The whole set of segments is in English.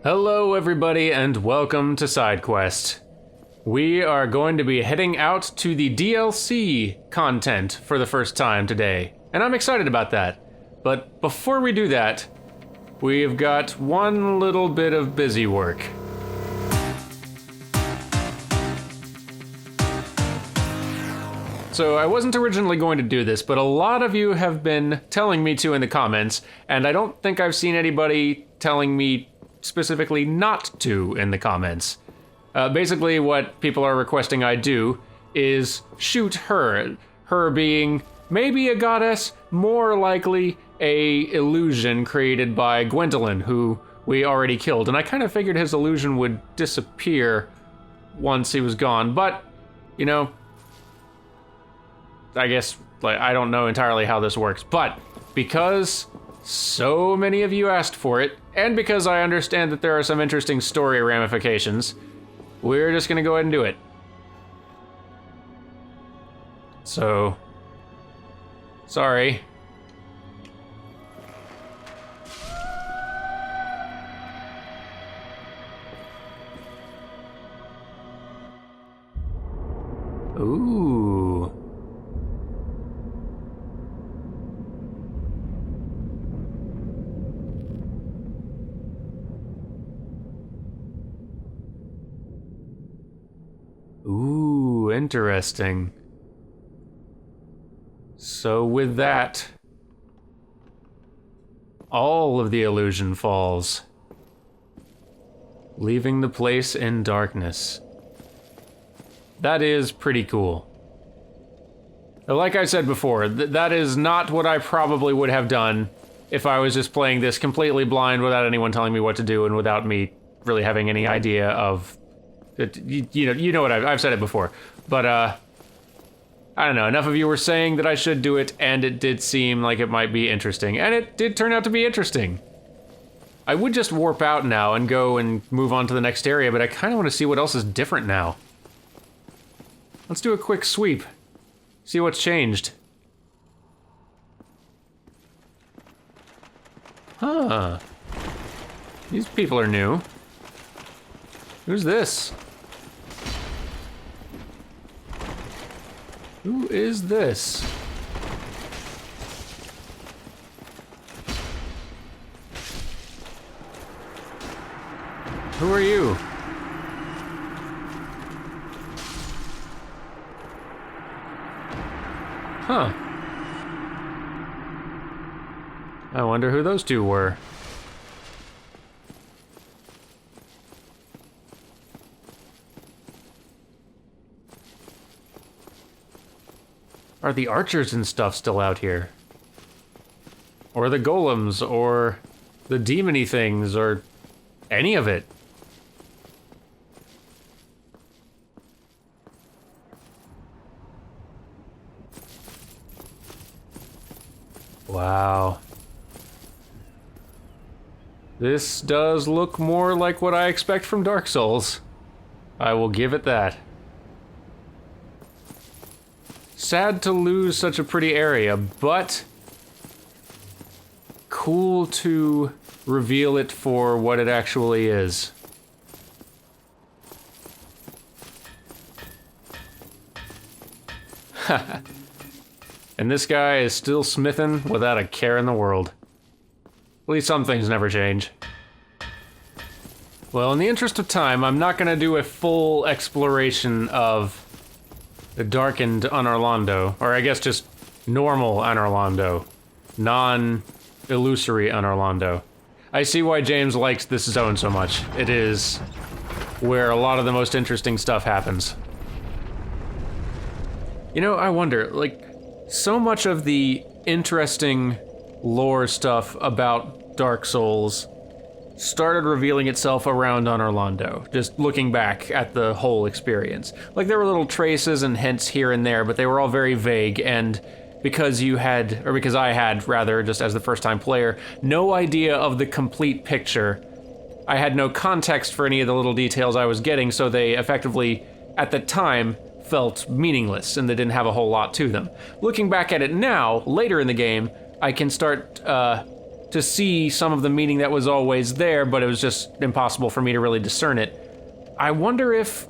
Hello everybody and welcome to SideQuest. We are going to be heading out to the DLC content for the first time today, and I'm excited about that. But before we do that, we've got one little bit of busy work. So I wasn't originally going to do this, but a lot of you have been telling me to in the comments, and I don't think I've seen anybody telling me specifically not to in the comments. Basically what people are requesting I do is shoot her. Her being maybe a goddess, more likely a illusion created by Gwendolyn, who we already killed. And I kind of figured his illusion would disappear once he was gone, but, you know, I guess, I don't know entirely how this works, but because so many of you asked for it, and because I understand that there are some interesting story ramifications, we're just gonna go ahead and do it. So, sorry. Ooh. Ooh, interesting. So with that, all of the illusion falls, leaving the place in darkness. That is pretty cool. Like I said before, that is not what I probably would have done if I was just playing this completely blind without anyone telling me what to do and without me really having any idea of you know what I've said it before, but I don't know, enough of you were saying that I should do it, and it did seem like it might be interesting, and it did turn out to be interesting. I would just warp out now and go and move on to the next area, but I kind of want to see what else is different now. Let's do a quick sweep, see what's changed. Huh. These people are new. Who's this? Who is this? Who are you? Huh. I wonder who those two were. Are the archers and stuff still out here? Or the golems, or the demony things, or any of it? Wow. This does look more like what I expect from Dark Souls. I will give it that. Sad to lose such a pretty area, but cool to reveal it for what it actually is. And this guy is still smithing without a care in the world. At least some things never change. Well, in the interest of time, I'm not gonna do a full exploration of the darkened Anor Londo, or I guess just normal Anor Londo, non-illusory Anor Londo. I see why James likes this zone so much. It is where a lot of the most interesting stuff happens. You know, I wonder, like, so much of the interesting lore stuff about Dark Souls started revealing itself around Anor Londo, just looking back at the whole experience. Like, there were little traces and hints here and there, but they were all very vague, and because you had, or because I had, rather, just as the first-time player, no idea of the complete picture, I had no context for any of the little details I was getting, so they effectively, at the time, felt meaningless, and they didn't have a whole lot to them. Looking back at it now, later in the game, I can start to see some of the meaning that was always there, but it was just impossible for me to really discern it. I wonder if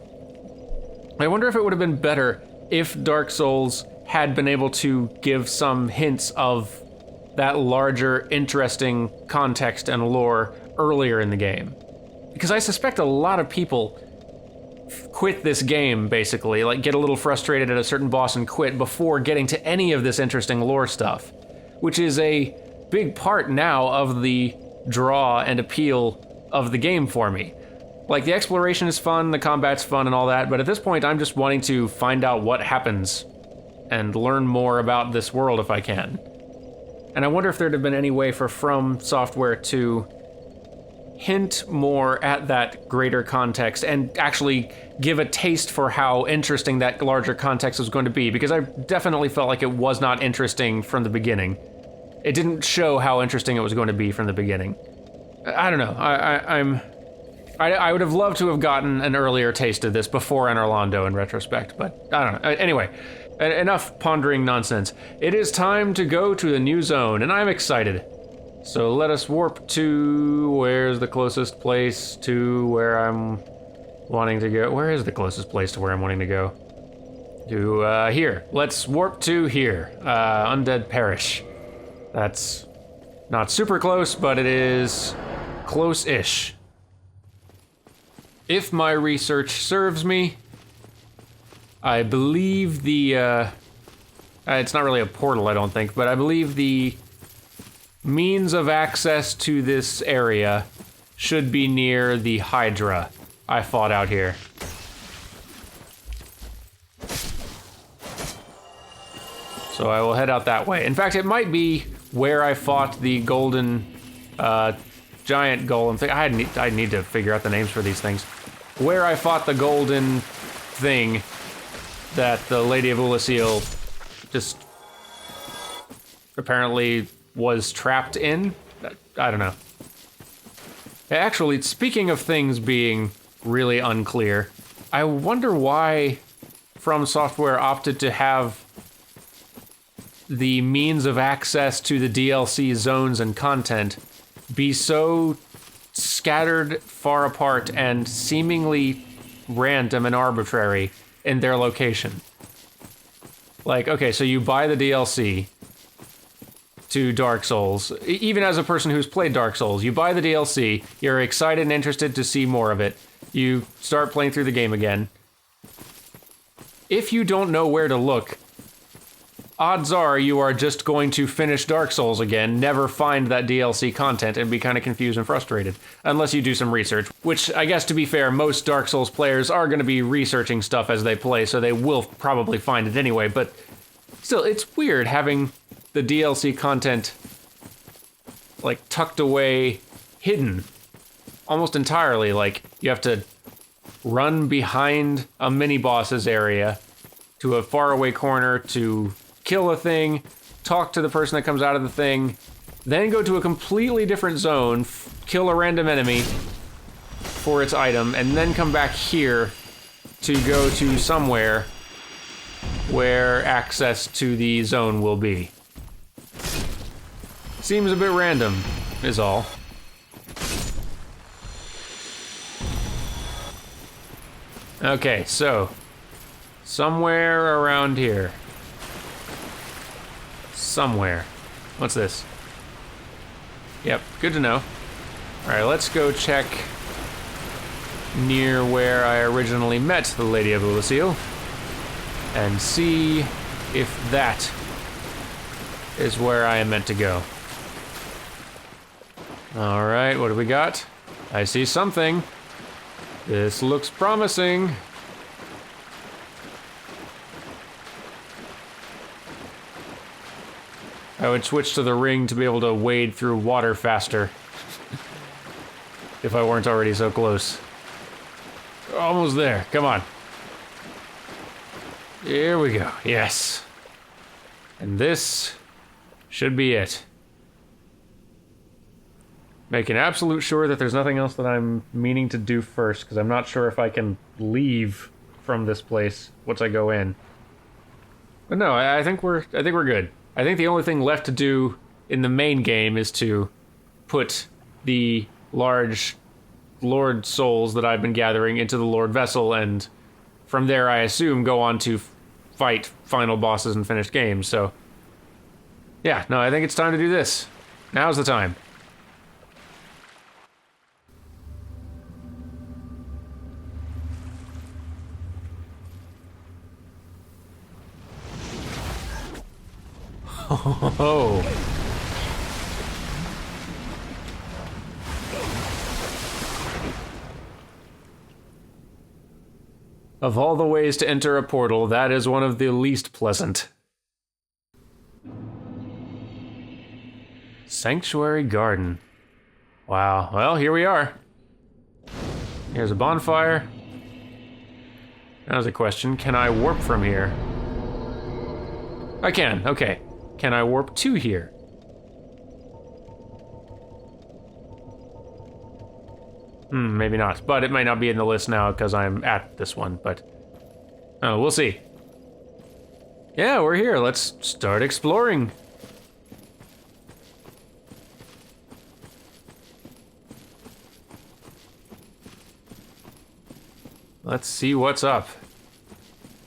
it would have been better if Dark Souls had been able to give some hints of that larger, interesting context and lore earlier in the game. Because I suspect a lot of people quit this game, basically, like get a little frustrated at a certain boss and quit before getting to any of this interesting lore stuff, which is a big part now of the draw and appeal of the game for me. Like, the exploration is fun, the combat's fun and all that, but at this point I'm just wanting to find out what happens and learn more about this world if I can. And I wonder if there'd have been any way for From Software to hint more at that greater context and actually give a taste for how interesting that larger context was going to be, because I definitely felt like it was not interesting from the beginning. It didn't show how interesting it was going to be from the beginning. I don't know. I would have loved to have gotten an earlier taste of this before Enter Londo in retrospect, but I don't know. Anyway, enough pondering nonsense. It is time to go to the new zone, and I'm excited. So let us warp to... where's the closest place to where I'm wanting to go? Where is the closest place to where I'm wanting to go? To, here. Let's warp to here. Undead Parish. That's not super close, but it is close-ish. If my research serves me, I believe the, it's not really a portal, I don't think, but I believe the means of access to this area should be near the Hydra I fought out here. So I will head out that way. In fact, it might be where I fought the golden giant golem thing. I need to figure out the names for these things. Where I fought the golden thing that the Lady of Oolacile just apparently was trapped in. I don't know. Actually, speaking of things being really unclear, I wonder why From Software opted to have the means of access to the DLC zones and content be so scattered far apart and seemingly random and arbitrary in their location. Like, okay, so you buy the DLC to Dark Souls. Even as a person who's played Dark Souls, you buy the DLC, you're excited and interested to see more of it, you start playing through the game again. If you don't know where to look, odds are you are just going to finish Dark Souls again, never find that DLC content, and be kind of confused and frustrated. Unless you do some research, which I guess, to be fair, most Dark Souls players are going to be researching stuff as they play, so they will probably find it anyway, but still, it's weird having the DLC content, like, tucked away, hidden, almost entirely. Like, you have to run behind a mini-boss's area to a faraway corner to kill a thing, talk to the person that comes out of the thing, then go to a completely different zone, kill a random enemy for its item, and then come back here to go to somewhere where access to the zone will be. Seems a bit random, is all. Okay, so somewhere around here. Somewhere. What's this? Yep, good to know. Alright, let's go check near where I originally met the Lady of Oolacile and see if that is where I am meant to go. Alright, what do we got? I see something. This looks promising. I would switch to the ring to be able to wade through water faster. If I weren't already so close. Almost there, come on. Here we go, yes. And this should be it. Making absolute sure that there's nothing else that I'm meaning to do first, because I'm not sure if I can leave from this place once I go in. But no, I think we're good. I think the only thing left to do in the main game is to put the large Lord souls that I've been gathering into the Lord vessel, and from there I assume go on to fight final bosses and finish games, so... Yeah, no, I think it's time to do this. Now's the time. Oh. Of all the ways to enter a portal, that is one of the least pleasant. Sanctuary Garden. Wow, well, here we are. Here's a bonfire. Now there's a question, can I warp from here? I can, okay. Can I warp to here? Maybe not. But it might not be in the list now because I'm at this one, but... Oh, we'll see. Yeah, we're here. Let's start exploring. Let's see what's up.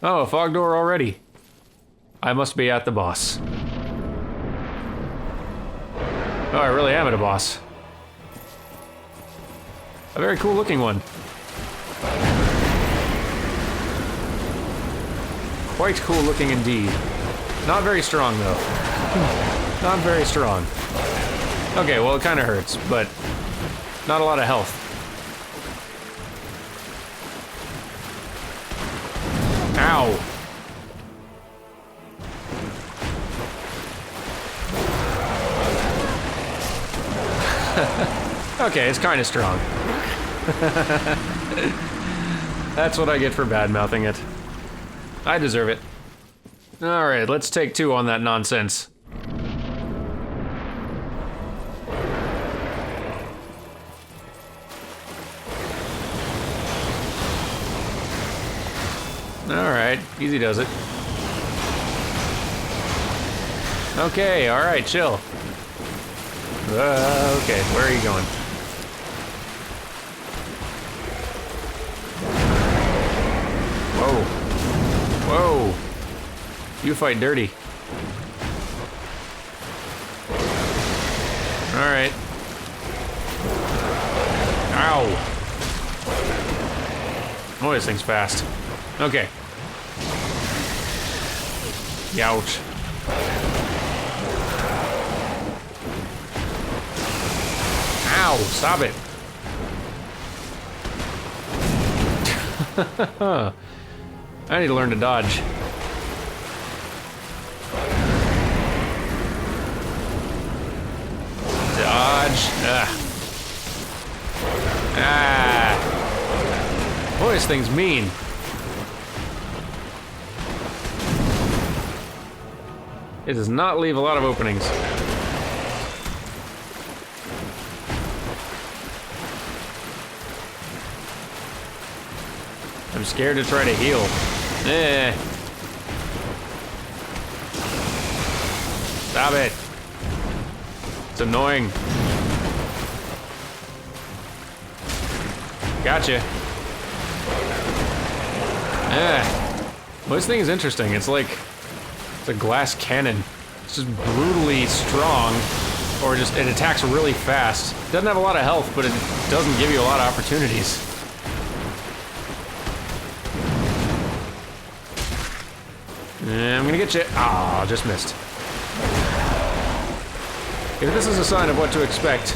Oh, a fog door already. I must be at the boss. Oh, I really am at a boss. A very cool looking one. Quite cool looking indeed. Not very strong though. Not very strong. Okay, well it kinda hurts, but not a lot of health. Ow. Okay, it's kinda strong. That's what I get for bad-mouthing it. I deserve it. Alright, let's take two on that nonsense. Alright, easy does it. Okay, alright, chill. Okay, where are you going? Whoa. Whoa. You fight dirty. Alright. Ow. Oh, this thing's fast. Okay. Youch. Ow, stop it. I need to learn to dodge. Dodge. Ah. Boy, this thing's mean. It does not leave a lot of openings. I'm scared to try to heal. Stop it. It's annoying. Gotcha. Well, this thing is interesting. It's like it's a glass cannon. It's just brutally strong, or just it attacks really fast. It doesn't have a lot of health, but it doesn't give you a lot of opportunities. I'm gonna get you. Ah, just missed. If this is a sign of what to expect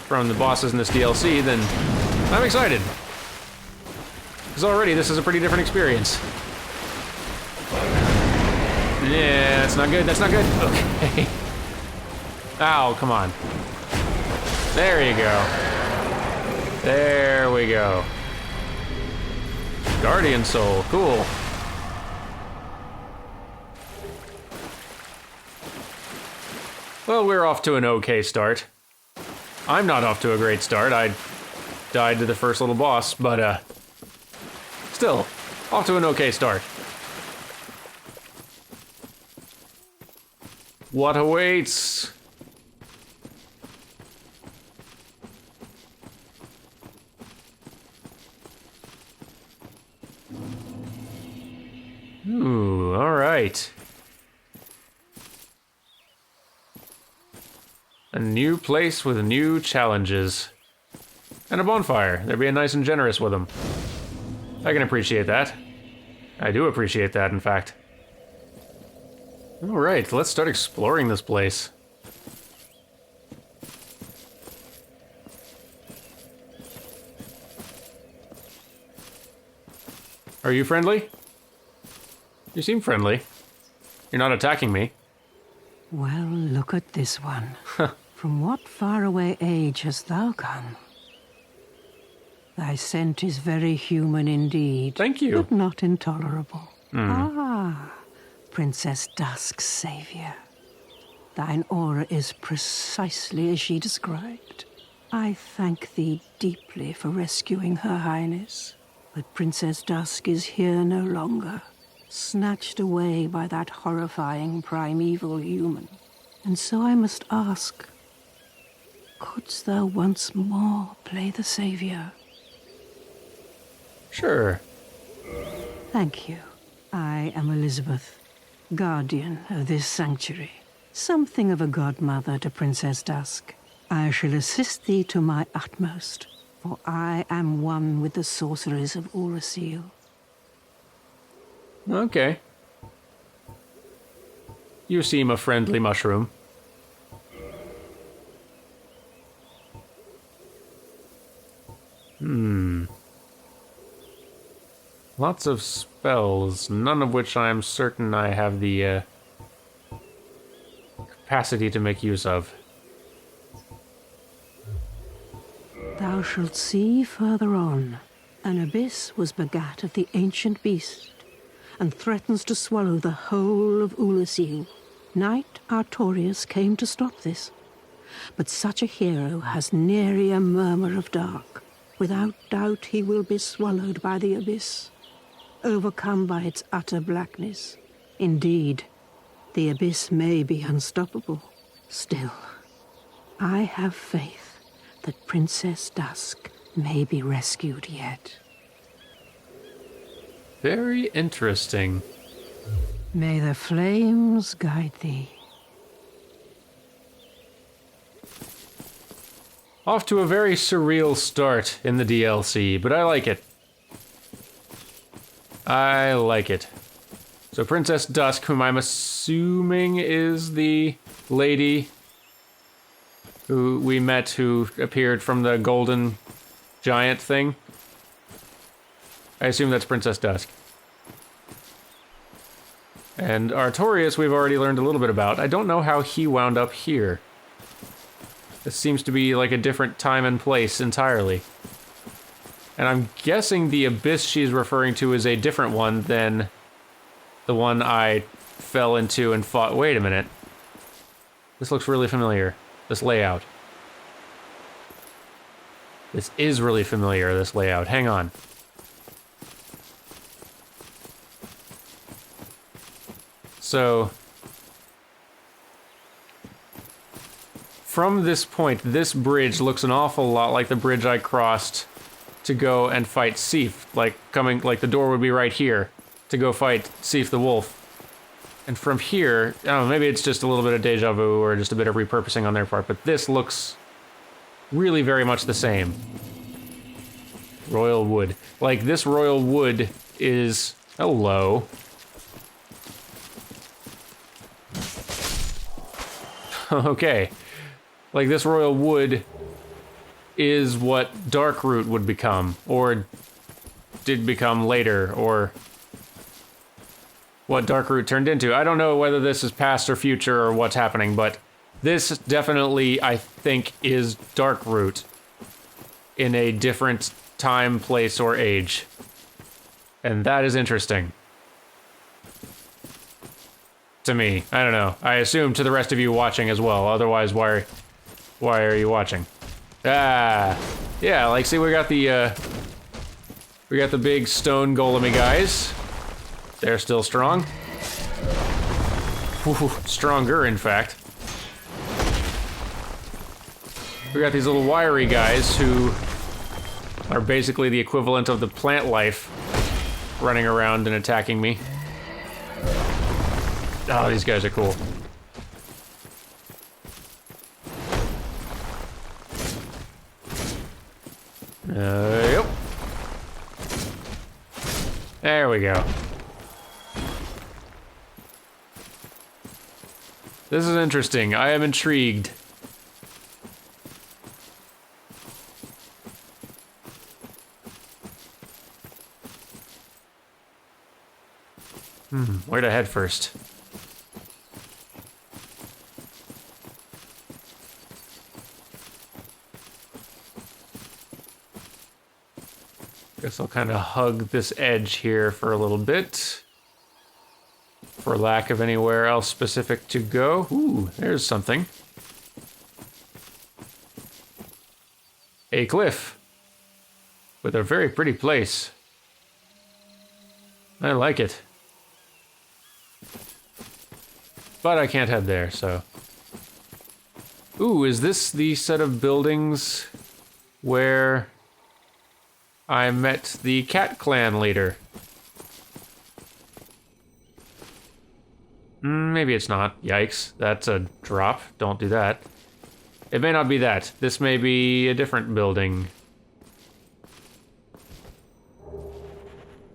from the bosses in this DLC, then I'm excited. Because already this is a pretty different experience. Yeah, that's not good, that's not good. Okay. Ow, come on. There you go. There we go. Guardian Soul, cool. Well, we're off to an okay start. I'm not off to a great start. I died to the first little boss, but still, off to an okay start. What awaits? Ooh, alright. A new place with new challenges. And a bonfire. They're being nice and generous with them. I can appreciate that. I do appreciate that, in fact. Alright, let's start exploring this place. Are you friendly? You seem friendly. You're not attacking me. Well, look at this one. From what faraway age hast thou come? Thy scent is very human indeed. Thank you. But not intolerable. Ah, Princess Dusk's savior. Thine aura is precisely as she described. I thank thee deeply for rescuing Her Highness. But Princess Dusk is here no longer, snatched away by that horrifying primeval human. And so I must ask, couldst thou once more play the savior? Sure. Thank you. I am Elizabeth, guardian of this sanctuary. Something of a godmother to Princess Dusk. I shall assist thee to my utmost, for I am one with the sorceries of Oolacile. Okay. You seem a friendly mushroom. Lots of spells, none of which I'm certain I have the capacity to make use of. Thou shalt see further on. An abyss was begat of the ancient beast, and threatens to swallow the whole of Oolacile. Knight Artorius came to stop this, but such a hero has nary a murmur of dark. Without doubt he will be swallowed by the abyss, overcome by its utter blackness. Indeed, the abyss may be unstoppable. Still, I have faith that Princess Dusk may be rescued yet. Very interesting. May the flames guide thee. Off to a very surreal start in the DLC, but I like it. I like it. So Princess Dusk, whom I'm assuming is the lady who we met who appeared from the golden giant thing. I assume that's Princess Dusk. And Artorius we've already learned a little bit about. I don't know how he wound up here. This seems to be like a different time and place entirely. And I'm guessing the abyss she's referring to is a different one than the one I fell into and fought. Wait a minute. This looks really familiar. This layout. This is really familiar, this layout. Hang on. So, from this point, this bridge looks an awful lot like the bridge I crossed to go and fight Sif. Like the door would be right here to go fight Sif the wolf. And from here, I don't know, maybe it's just a little bit of deja vu or just a bit of repurposing on their part, but this looks really very much the same. Royal wood. Like, this royal wood is... Hello. Okay. Like, this royal wood is what Darkroot would become, or did become later, or what Darkroot turned into. I don't know whether this is past or future or what's happening, but this definitely, I think, is Darkroot in a different time, place, or age. And that is interesting. To me. I don't know. I assume to the rest of you watching as well. Otherwise, why are you watching? Ah, yeah, like, see, we got the big stone golemy guys. They're still strong. Ooh, stronger, in fact. We got these little wiry guys who are basically the equivalent of the plant life running around and attacking me. Oh, these guys are cool. Yep. There we go. This is interesting. I am intrigued. Where to head first? Guess I'll kind of hug this edge here for a little bit. For lack of anywhere else specific to go. Ooh, there's something. A cliff. With a very pretty place. I like it. But I can't head there, so... Ooh, is this the set of buildings where I met the Cat Clan leader? Maybe it's not. Yikes, that's a drop. Don't do that. It may not be that. This may be a different building.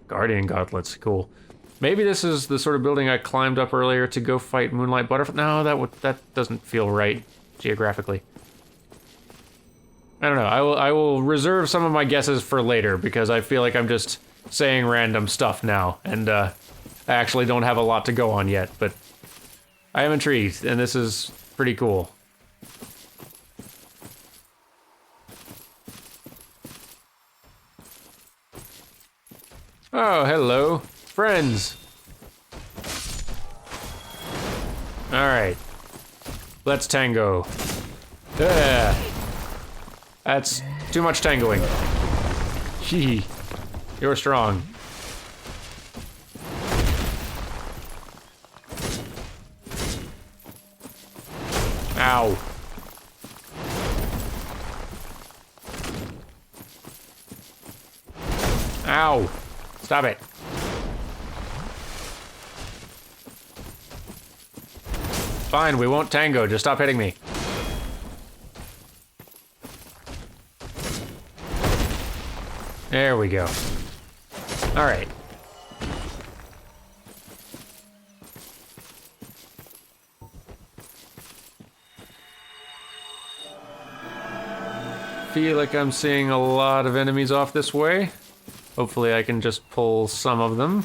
Guardian gauntlets, cool. Maybe this is the sort of building I climbed up earlier to go fight Moonlight Butterfly. No, that doesn't feel right geographically. I don't know. I will reserve some of my guesses for later because I feel like I'm just saying random stuff now, and I actually don't have a lot to go on yet. But I am intrigued, and this is pretty cool. Oh, hello. Friends! Alright. Let's tango. Yeah. That's too much tangoing. Hee. You're strong. Ow. Ow. Stop it. Fine, we won't tango, just stop hitting me. There we go. Alright. Feel like I'm seeing a lot of enemies off this way. Hopefully I can just pull some of them.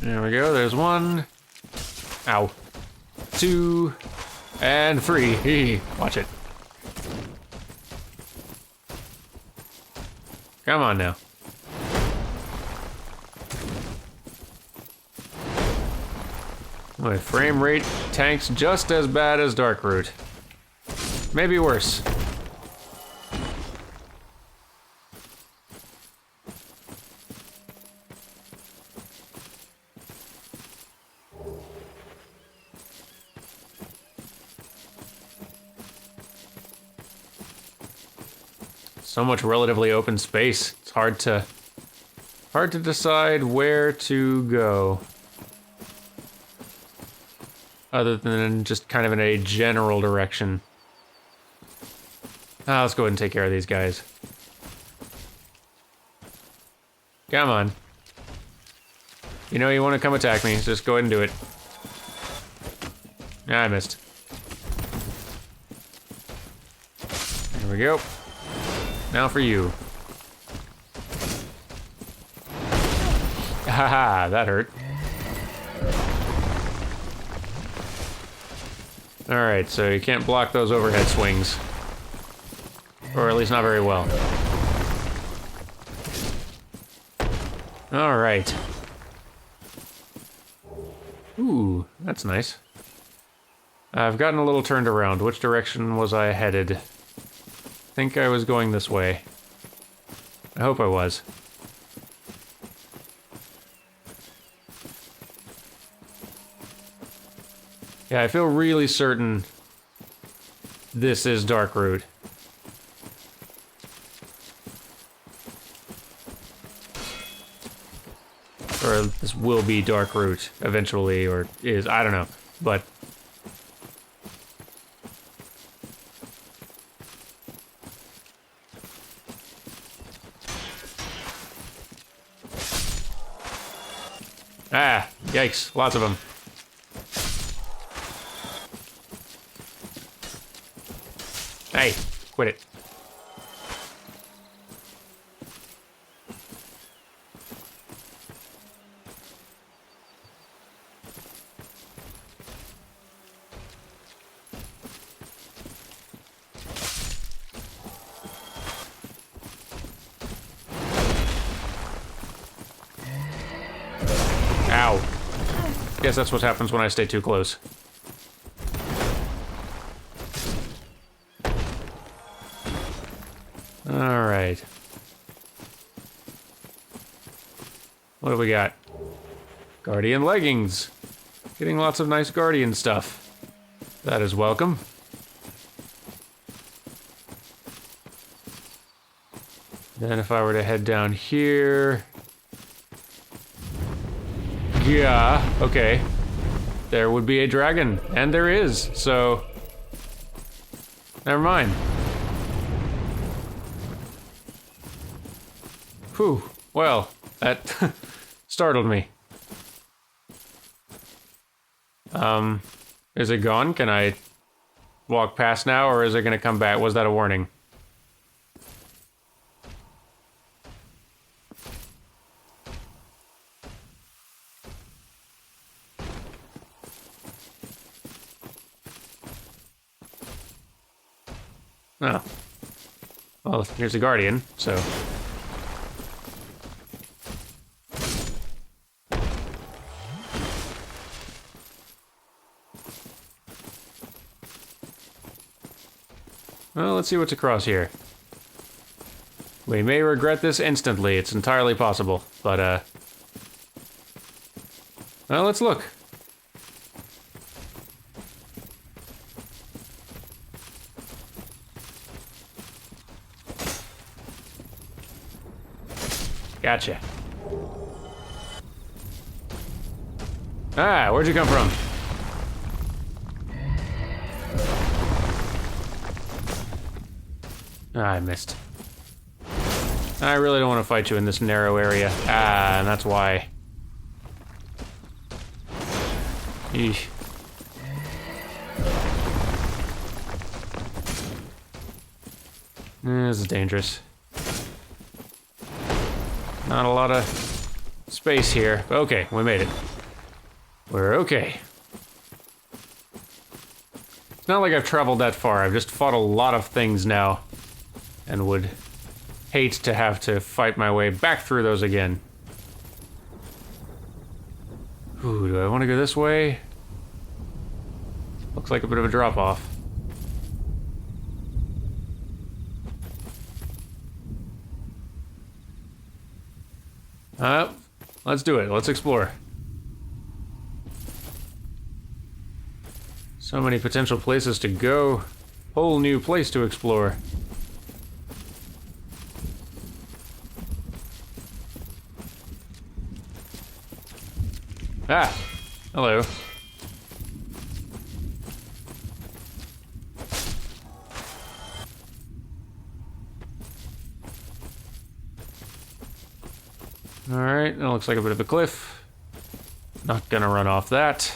There we go, there's one. Ow. 2. And 3. Watch it. Come on now. My frame rate tanks just as bad as Darkroot. Maybe worse. So much relatively open space. It's hard to decide where to go. Other than just kind of in a general direction. Let's go ahead and take care of these guys. Come on. You know you want to come attack me, just go ahead and do it. I missed. There we go. Now for you. Haha, that hurt. Alright, so you can't block those overhead swings. Or at least not very well. Alright. Ooh, that's nice. I've gotten a little turned around. Which direction was I headed? I think I was going this way. I hope I was. Yeah, I feel really certain this is Darkroot. Or this will be Darkroot eventually, or is, I don't know. But... Ah, yikes, lots of them. Hey, quit it. Ow. Guess that's what happens when I stay too close. Alright. What do we got? Guardian leggings. Getting lots of nice Guardian stuff. That is welcome. Then if I were to head down here... Yeah, okay. There would be a dragon, and there is, so... Never mind. Whew, well, that startled me. Is it gone? Can I walk past now, or is it gonna come back? Was that a warning? Oh. Well, here's a guardian, so... Well, let's see what's across here. We may regret this instantly, it's entirely possible, but, well, let's look. Gotcha. Ah, where'd you come from? Ah, I missed. I really don't want to fight you in this narrow area. Ah, and that's why. Eesh. This is dangerous. Not a lot of space here. Okay, we made it. We're okay. It's not like I've traveled that far. I've just fought a lot of things now. And would hate to have to fight my way back through those again. Ooh, do I want to go this way? Looks like a bit of a drop-off. Let's do it. Let's explore. So many potential places to go. Whole new place to explore. Ah! Hello. Alright, that looks like a bit of a cliff. Not gonna run off that,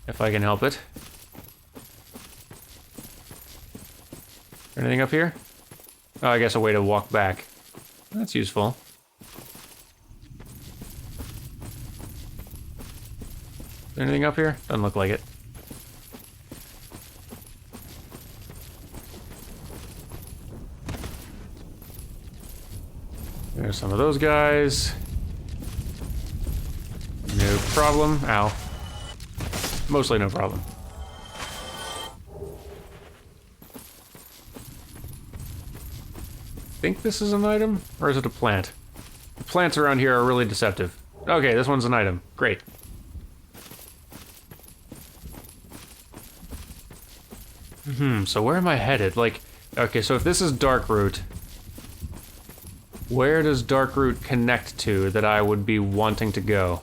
if I can help it. Anything up here? Oh, I guess a way to walk back. That's useful. Is there anything up here? Doesn't look like it. There's some of those guys. No problem. Ow. Mostly no problem. I think this is an item? Or is it a plant? The plants around here are really deceptive. Okay, this one's an item. Great. So where am I headed? Like, okay, so if this is Darkroot, Where does Darkroot connect to that I would be wanting to go?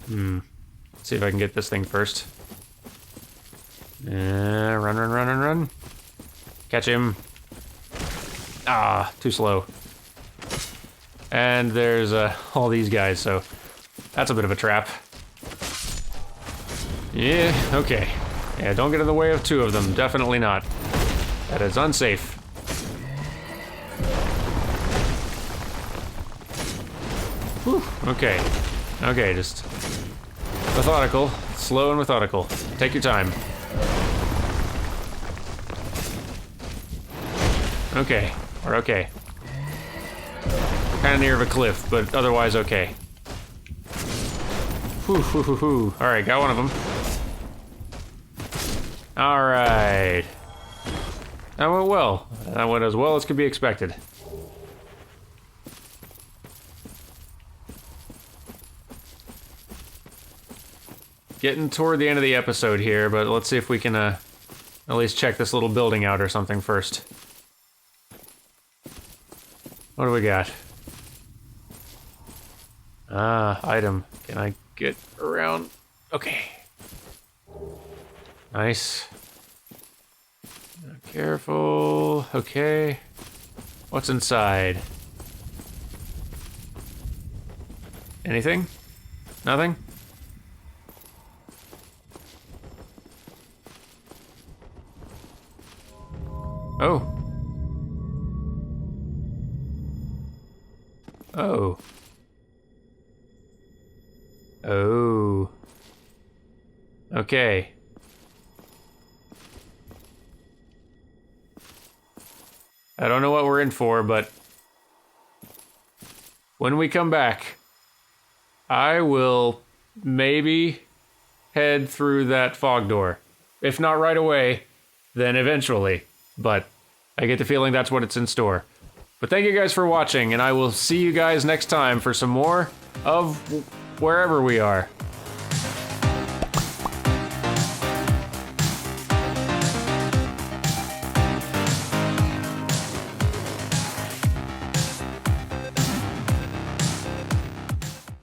Let's see if I can get this thing first. Run. Catch him. Ah, too slow. And there's all these guys, so that's a bit of a trap. Yeah, okay. Yeah, don't get in the way of two of them. Definitely not. That is unsafe. Whew, okay. Okay, just methodical. Slow and methodical. Take your time. Okay, we're okay. Kind of near of a cliff, but otherwise okay. Whew. Alright, got one of them. Alright. That went well. That went as well as could be expected. Getting toward the end of the episode here, but let's see if we can at least check this little building out or something first. What do we got? Ah, item. Can I get around? Okay. Nice. Careful. Okay. What's inside? Anything? Nothing? Oh. Oh. Oh. Okay. I don't know what we're in for, but when we come back, I will maybe head through that fog door. If not right away, then eventually. But I get the feeling that's what it's in store. But thank you guys for watching, and I will see you guys next time for some more of wherever we are.